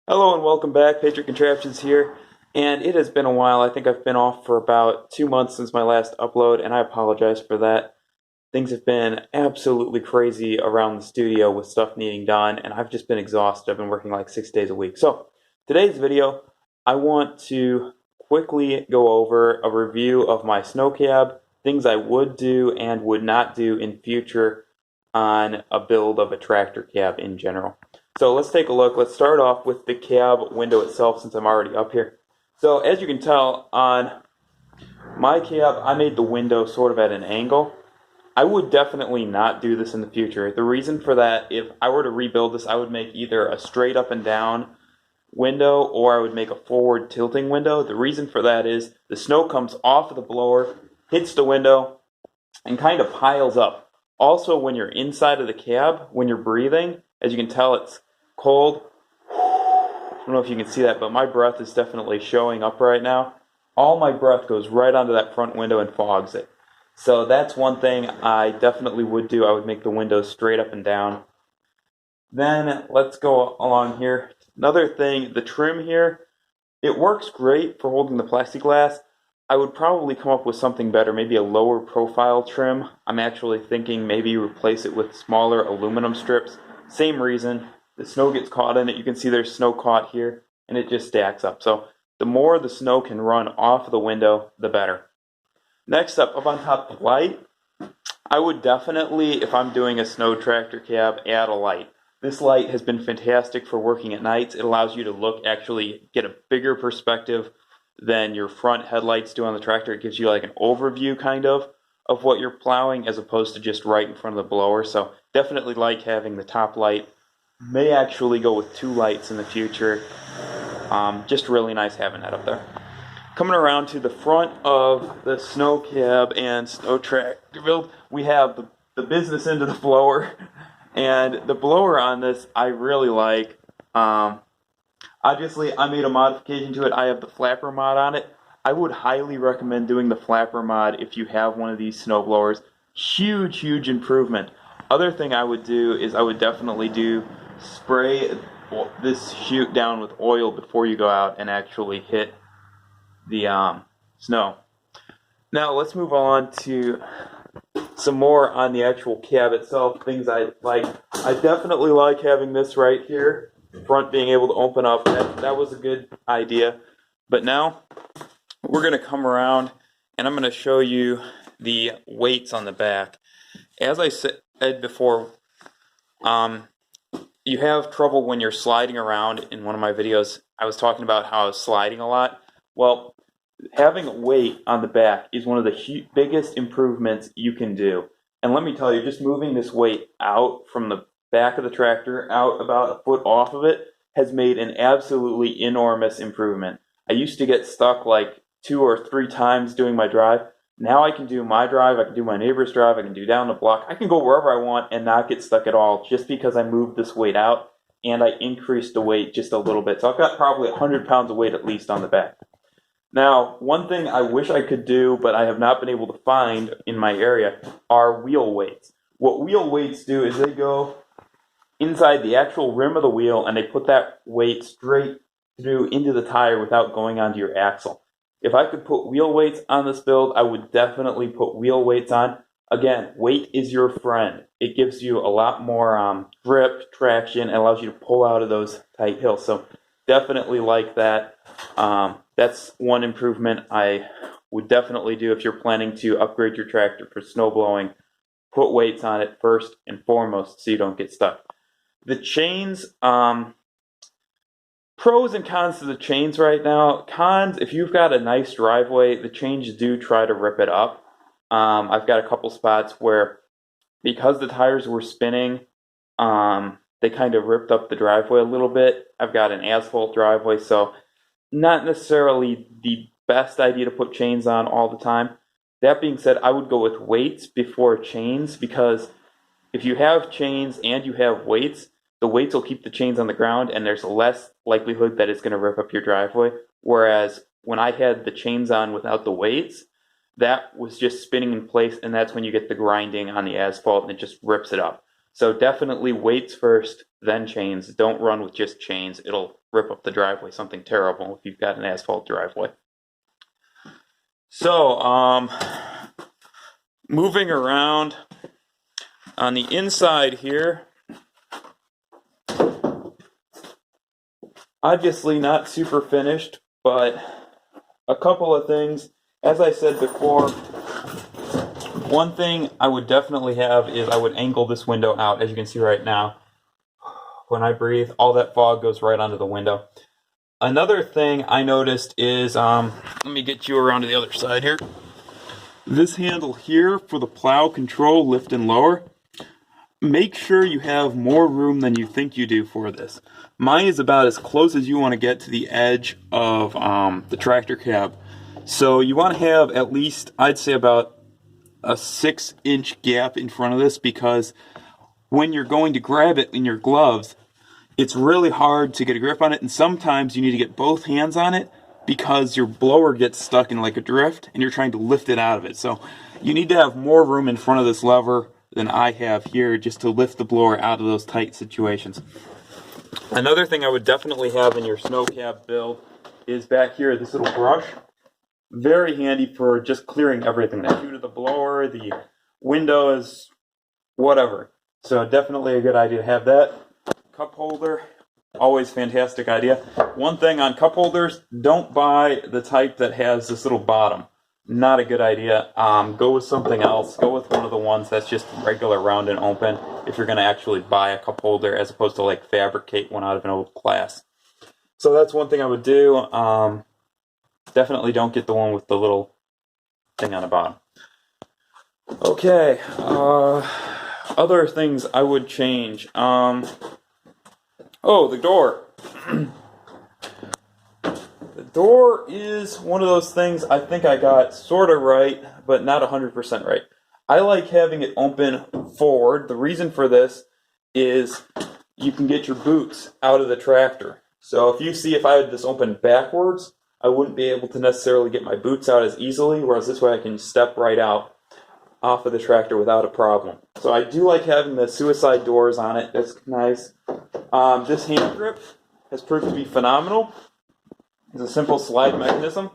Hello and welcome back, Patriot Contraptions here, and it has been a while. I think I've been off for about 2 months since my last upload, and I apologize for that. Things have been absolutely crazy around the studio with stuff needing done, and I've just been exhausted. I've been working like 6 days a week. So, today's video, I want to quickly go over a review of my snow cab, things I would do and would not do in future on a build of a tractor cab in general. So let's take a look. Let's start off with the cab window itself since I'm already up here. So as you can tell on my cab, I made the window sort of at an angle. I would definitely not do this in the future. The reason for that, if I were to rebuild this, I would make either a straight up and down window or I would make a forward tilting window. The reason for that is the snow comes off of the blower, hits the window, and kind of piles up. Also, when you're inside of the cab, when you're breathing, as you can tell, it's cold. I don't know if you can see that, but my breath is definitely showing up right now. All my breath goes right onto that front window and fogs it. So that's one thing I definitely would do. I would make the windows straight up and down. Then let's go along here. Another thing, the trim here, it works great for holding the plexiglass. I would probably come up with something better, maybe a lower profile trim. I'm actually thinking maybe replace it with smaller aluminum strips. Same reason. The snow gets caught in it. You can see there's snow caught here, and it just stacks up. So the more the snow can run off the window, the better. Next up on top, the light. I would definitely, if I'm doing a snow tractor cab, add a light. This light has been fantastic for working at nights. It allows you to actually get a bigger perspective than your front headlights do on the tractor. It gives you like an overview kind of what you're plowing as opposed to just right in front of the blower. So definitely like having the top light. May actually go with 2 lights in the future. Just really nice having that up there. Coming around to the front of the snow cab and snow tractor build, we have the business end of the blower. And the blower on this I really like. Obviously, I made a modification to it. I have the flapper mod on it. I would highly recommend doing the flapper mod if you have one of these snow blowers. Huge, huge improvement. Other thing I would do is I would definitely spray this chute down with oil before you go out and actually hit the snow. Now let's move on to some more on the actual cab itself, things I like. I definitely like having this right here, front being able to open up. That was a good idea. But now we're going to come around and I'm going to show you the weights on the back. As I said before, you have trouble when you're sliding around. In one of my videos, I was talking about how I was sliding a lot. Well, having weight on the back is one of the biggest improvements you can do. And let me tell you, just moving this weight out from the back of the tractor, out about a foot off of it, has made an absolutely enormous improvement. I used to get stuck like 2 or 3 times doing my drive. Now I can do my drive, I can do my neighbor's drive, I can do down the block. I can go wherever I want and not get stuck at all just because I moved this weight out and I increased the weight just a little bit. So I've got probably 100 pounds of weight at least on the back. Now, one thing I wish I could do, but I have not been able to find in my area, are wheel weights. What wheel weights do is they go inside the actual rim of the wheel and they put that weight straight through into the tire without going onto your axle. If I could put wheel weights on this build, I would definitely put wheel weights on. Again, weight is your friend. It gives you a lot more grip, traction, and allows you to pull out of those tight hills. So definitely like that. That's one improvement I would definitely do if you're planning to upgrade your tractor for snow blowing. Put weights on it first and foremost so you don't get stuck. The chains, pros and cons to the chains right now. Cons, if you've got a nice driveway, the chains do try to rip it up. I've got a couple spots where, because the tires were spinning, they kind of ripped up the driveway a little bit. I've got an asphalt driveway, so not necessarily the best idea to put chains on all the time. That being said, I would go with weights before chains, because if you have chains and you have weights, the weights will keep the chains on the ground and there's less likelihood that it's going to rip up your driveway. Whereas when I had the chains on without the weights, that was just spinning in place, and that's when you get the grinding on the asphalt and it just rips it up. So definitely weights first, then chains. Don't run with just chains. It'll rip up the driveway, something terrible if you've got an asphalt driveway. So, moving around on the inside here, obviously not super finished, but a couple of things. As I said before, one thing I would definitely have is I would angle this window out, as you can see right now. When I breathe, all that fog goes right onto the window. Another thing I noticed is, let me get you around to the other side here. This handle here for the plow control, lift and lower, make sure you have more room than you think you do for this. Mine is about as close as you want to get to the edge of the tractor cab. So you want to have at least, I'd say, about a 6-inch gap in front of this, because when you're going to grab it in your gloves, it's really hard to get a grip on it, and sometimes you need to get both hands on it because your blower gets stuck in like a drift and you're trying to lift it out of it. So you need to have more room in front of this lever than I have here just to lift the blower out of those tight situations. Another thing I would definitely have in your snow cab build is back here, this little brush. Very handy for just clearing everything. The chute of the blower, the windows, whatever. So definitely a good idea to have that. Cup holder, always fantastic idea. One thing on cup holders, don't buy the type that has this little bottom. Not a good idea. Go with something else. Go with one of the ones that's just regular round and open if you're going to actually buy a cup holder, as opposed to like fabricate one out of an old glass. So that's one thing I would do. Definitely don't get the one with the little thing on the bottom. Okay, other things I would change. Oh, the door. The door is one of those things I think I got sort of right, but not 100% right. I like having it open forward. The reason for this is you can get your boots out of the tractor. So if you see, if I had this open backwards, I wouldn't be able to necessarily get my boots out as easily, whereas this way I can step right out off of the tractor without a problem. So I do like having the suicide doors on it. That's nice. This hand grip has proved to be phenomenal. It's a simple slide mechanism,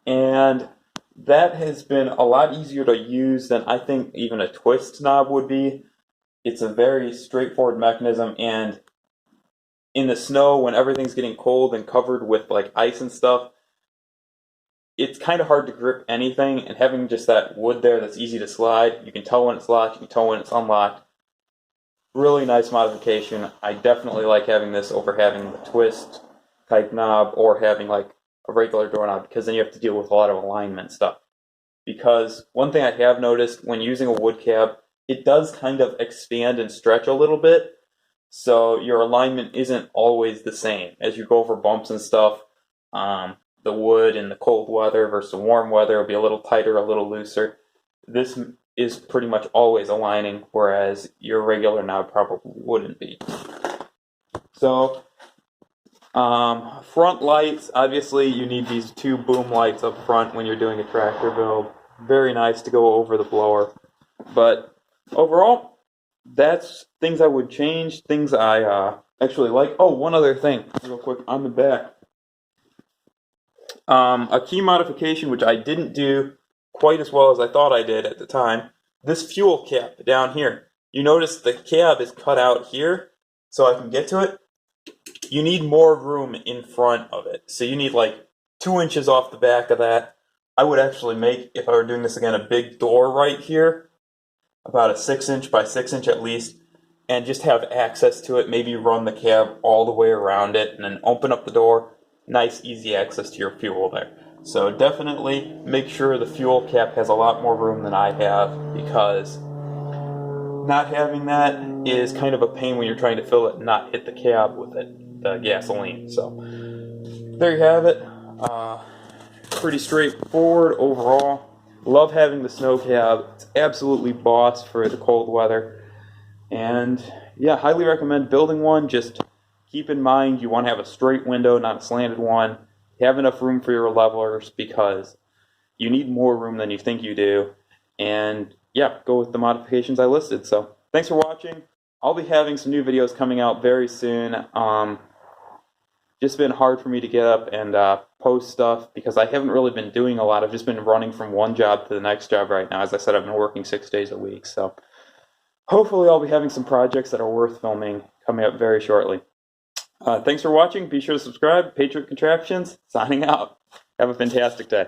and that has been a lot easier to use than I think even a twist knob would be. It's a very straightforward mechanism, and in the snow, when everything's getting cold and covered with like ice and stuff, it's kind of hard to grip anything, and having just that wood there that's easy to slide, you can tell when it's locked, you can tell when it's unlocked. Really nice modification. I definitely like having this over having the twist type knob or having like a regular doorknob, because then you have to deal with a lot of alignment stuff. Because one thing I have noticed when using a wood cab, it does kind of expand and stretch a little bit, so your alignment isn't always the same. As you go over bumps and stuff, the wood in the cold weather versus the warm weather will be a little tighter, a little looser. This is pretty much always aligning, whereas your regular knob probably wouldn't be. So, front lights, obviously you need these two boom lights up front when you're doing a tractor build. Very nice to go over the blower. But overall, that's things I would change, things I actually like. Oh, one other thing, real quick, on the back. A key modification, which I didn't do quite as well as I thought I did at the time, this fuel cap down here. You notice the cab is cut out here, so I can get to it. You need more room in front of it. So you need like 2 inches off the back of that. I would actually make, if I were doing this again, a big door right here, about a 6-inch by 6-inch at least, and just have access to it. Maybe run the cab all the way around it and then open up the door. Nice, easy access to your fuel there. So definitely make sure the fuel cap has a lot more room than I have, because not having that is kind of a pain when you're trying to fill it and not hit the cab with it, the gasoline. So there you have it. Pretty straightforward overall. Love having the snow cab. It's absolutely boss for the cold weather. And yeah, highly recommend building one. Just keep in mind you want to have a straight window, not a slanted one. Have enough room for your levelers, because you need more room than you think you do. And yeah, go with the modifications I listed. So thanks for watching. I'll be having some new videos coming out very soon. Just been hard for me to get up and post stuff because I haven't really been doing a lot. I've just been running from one job to the next job right now. As I said, I've been working 6 days a week. So hopefully I'll be having some projects that are worth filming coming up very shortly. Thanks for watching. Be sure to subscribe. Patriot Contraptions, signing out. Have a fantastic day.